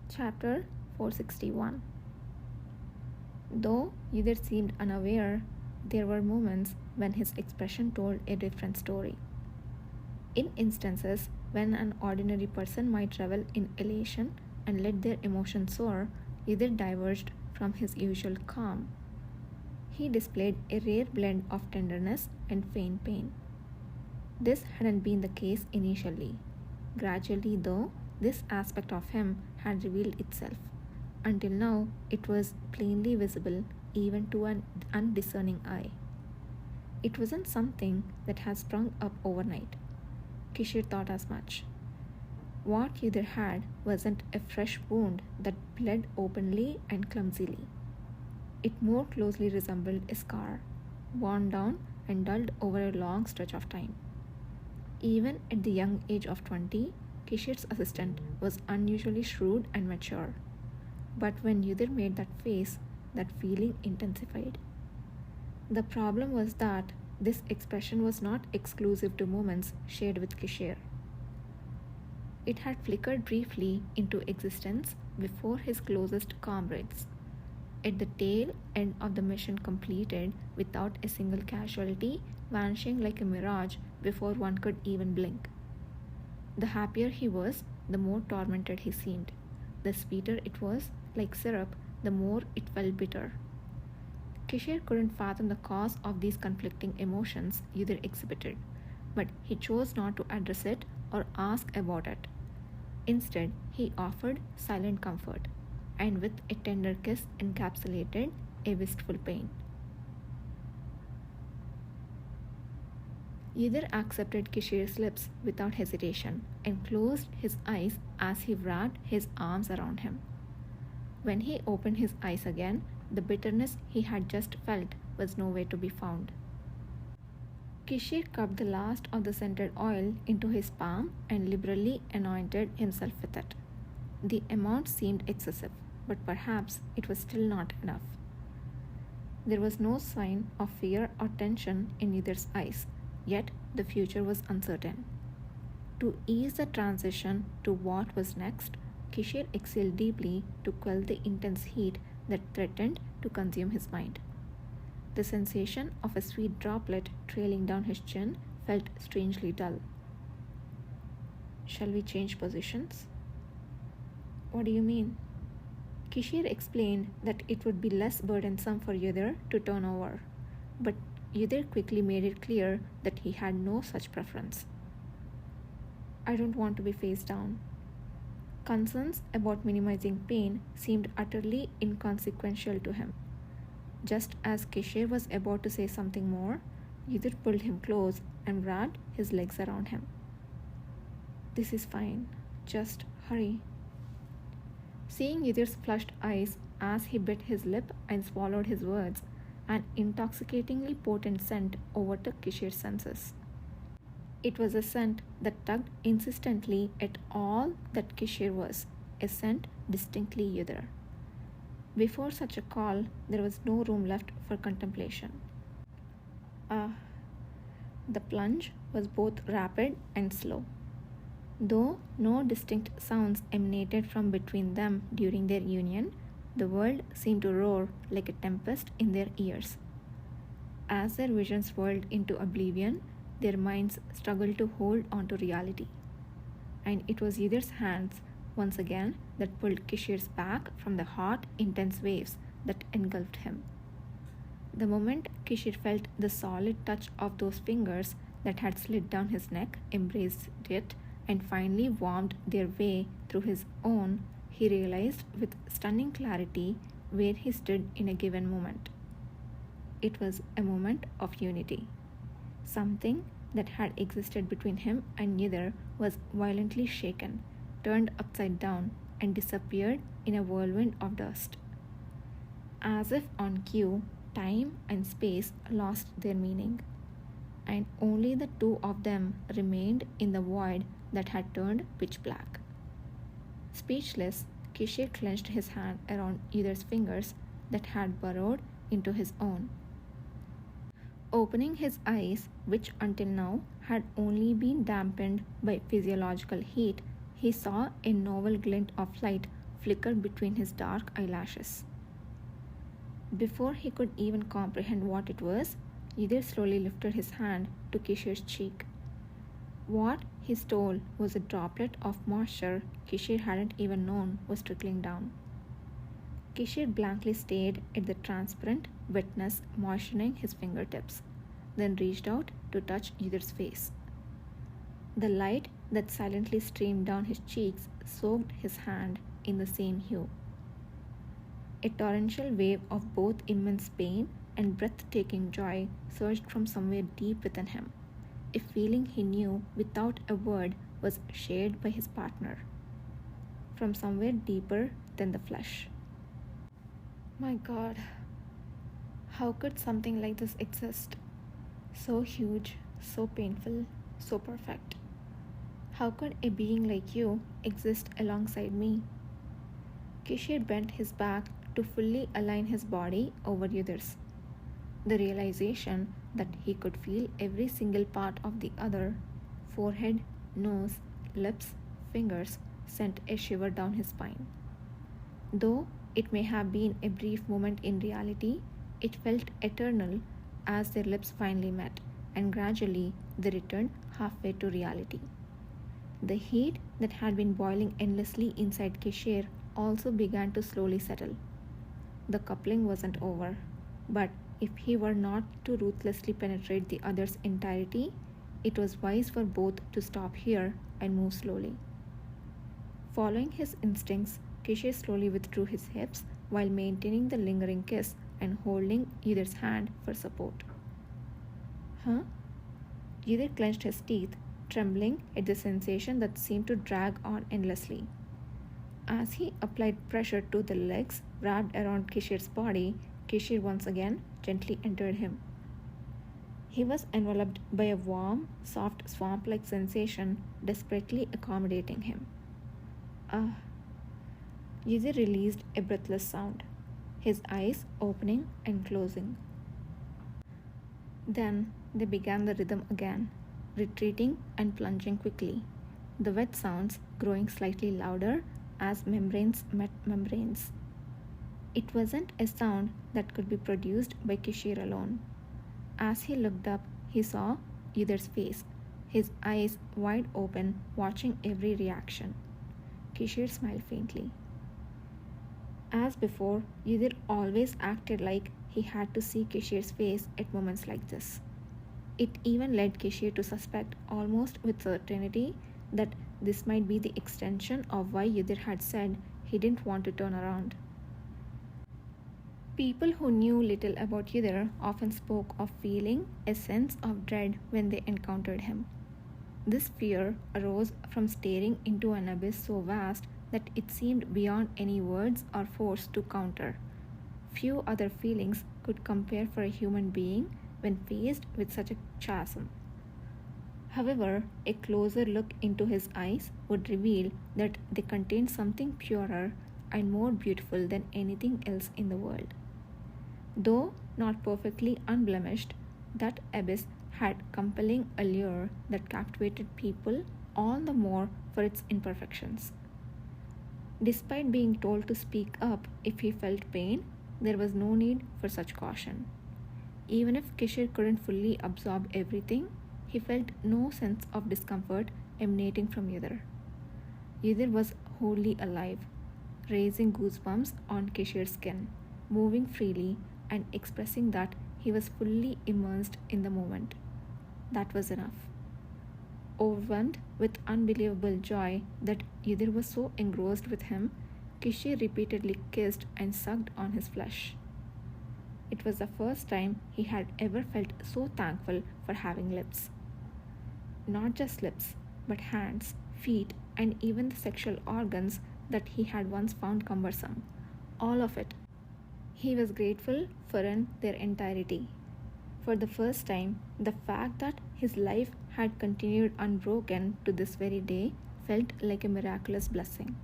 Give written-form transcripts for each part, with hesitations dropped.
Chapter 461. Though Yudhir seemed unaware, there were moments when his expression told a different story. In instances when an ordinary person might revel in elation and let their emotions soar, Yudhir diverged from his usual calm. He displayed a rare blend of tenderness and feigned pain. This hadn't been the case initially. Gradually, though, this aspect of him had revealed itself. Until now, it was plainly visible even to an undiscerning eye. It wasn't something that had sprung up overnight. Kishir thought as much. What Yudhir had wasn't a fresh wound that bled openly and clumsily. It more closely resembled a scar, worn down and dulled over a long stretch of time. Even at the young age of 20, Kishir's assistant was unusually shrewd and mature. But when Yudhir made that face, that feeling intensified. The problem was that this expression was not exclusive to moments shared with Kishir. It had flickered briefly into existence before his closest comrades. At the tail end of the mission completed without a single casualty, vanishing like a mirage before one could even blink. The happier he was, the more tormented he seemed. The sweeter it was, like syrup, the more it felt bitter. Kishir couldn't fathom the cause of these conflicting emotions Yudhir exhibited, but he chose not to address it or ask about it. Instead, he offered silent comfort, and with a tender kiss encapsulated a wistful pain. Yudhir accepted Kishir's lips without hesitation and closed his eyes as he wrapped his arms around him. When he opened his eyes again, the bitterness he had just felt was nowhere to be found. Kishir cupped the last of the scented oil into his palm and liberally anointed himself with it. The amount seemed excessive, but perhaps it was still not enough. There was no sign of fear or tension in Yudhir's eyes, yet the future was uncertain. To ease the transition to what was next, Kishir exhaled deeply to quell the intense heat that threatened to consume his mind. The sensation of a sweet droplet trailing down his chin felt strangely dull. Shall we change positions? What do you mean? Kishir explained that it would be less burdensome for Yudhir to turn over, but Yudhir quickly made it clear that he had no such preference. I don't want to be face down. Concerns about minimizing pain seemed utterly inconsequential to him. Just as Kishir was about to say something more, Yudhir pulled him close and wrapped his legs around him. This is fine. Just hurry. Seeing Yudhir's flushed eyes as he bit his lip and swallowed his words, an intoxicatingly potent scent overtook Kishir's senses. It was a scent that tugged insistently at all that Kishir was, a scent distinctly Yudhir. Before such a call, there was no room left for contemplation. The plunge was both rapid and slow. Though no distinct sounds emanated from between them during their union, the world seemed to roar like a tempest in their ears. As their visions whirled into oblivion, their minds struggled to hold on to reality. And it was Yudhir's hands, once again, that pulled Kishir's back from the hot, intense waves that engulfed him. The moment Kishir felt the solid touch of those fingers that had slid down his neck, embraced it, and finally warmed their way through his own, he realized with stunning clarity where he stood in a given moment. It was a moment of unity. Something that had existed between him and Yudhir was violently shaken, turned upside down, and disappeared in a whirlwind of dust. As if on cue, time and space lost their meaning, and only the two of them remained in the void that had turned pitch black. Speechless, Kishir clenched his hand around Yudhir's fingers that had burrowed into his own. Opening his eyes, which until now had only been dampened by physiological heat, he saw a novel glint of light flickered between his dark eyelashes. Before he could even comprehend what it was, Ydir slowly lifted his hand to Kishir's cheek. What he stole was a droplet of moisture Kishir hadn't even known was trickling down. Kishir blankly stared at the transparent wetness moistening his fingertips, then reached out to touch Yidir's face. The light that silently streamed down his cheeks soaked his hand in the same hue. A torrential wave of both immense pain and breathtaking joy surged from somewhere deep within him, a feeling he knew without a word was shared by his partner, from somewhere deeper than the flesh. My God, how could something like this exist? So huge, so painful, so perfect. How could a being like you exist alongside me? Kishir bent his back to fully align his body over Yidir's. The realization that he could feel every single part of the other, forehead, nose, lips, fingers, sent a shiver down his spine. Though it may have been a brief moment in reality, it felt eternal as their lips finally met, and gradually they returned halfway to reality. The heat that had been boiling endlessly inside Kishir also began to slowly settle. The coupling wasn't over, but if he were not to ruthlessly penetrate the other's entirety, it was wise for both to stop here and move slowly. Following his instincts, Kishir slowly withdrew his hips while maintaining the lingering kiss and holding Yidir's hand for support. Huh? Yidir clenched his teeth, trembling at the sensation that seemed to drag on endlessly. As he applied pressure to the legs wrapped around Kishir's body, Kishir once again gently entered him. He was enveloped by a warm, soft, swamp-like sensation, desperately accommodating him. Ah! Yidir released a breathless sound, his eyes opening and closing. Then they began the rhythm again, retreating and plunging quickly, the wet sounds growing slightly louder as membranes met membranes. It wasn't a sound that could be produced by Kishir alone. As he looked up, he saw Yidir's face, his eyes wide open, watching every reaction. Kishir smiled faintly. As before, Yidir always acted like he had to see Kishir's face at moments like this. It even led Kishir to suspect almost with certainty that this might be the extension of why Yidir had said he didn't want to turn around. People who knew little about Yidir often spoke of feeling a sense of dread when they encountered him. This fear arose from staring into an abyss so vast that it seemed beyond any words or force to counter. Few other feelings could compare for a human being when faced with such a chasm. However, a closer look into his eyes would reveal that they contained something purer and more beautiful than anything else in the world. Though not perfectly unblemished, that abyss had compelling allure that captivated people all the more for its imperfections. Despite being told to speak up if he felt pain, there was no need for such caution. Even if Kishir couldn't fully absorb everything, he felt no sense of discomfort emanating from Yidir. Yidir was wholly alive, raising goosebumps on Kishir's skin, moving freely and expressing that he was fully immersed in the moment. That was enough. Overwhelmed with unbelievable joy that Yidir was so engrossed with him, Kishir repeatedly kissed and sucked on his flesh. It was the first time he had ever felt so thankful for having lips. Not just lips, but hands, feet, and even the sexual organs that he had once found cumbersome. All of it. He was grateful for in their entirety. For the first time, the fact that his life had continued unbroken to this very day felt like a miraculous blessing.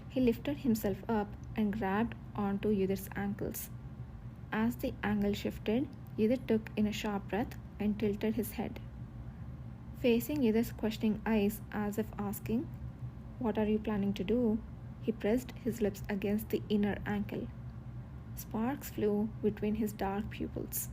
He lifted himself up and grabbed onto Yidir's ankles. As the angle shifted, Yidir took in a sharp breath and tilted his head. Facing Yidir's questioning eyes as if asking, "What are you planning to do?" He pressed his lips against the inner ankle. Sparks flew between his dark pupils.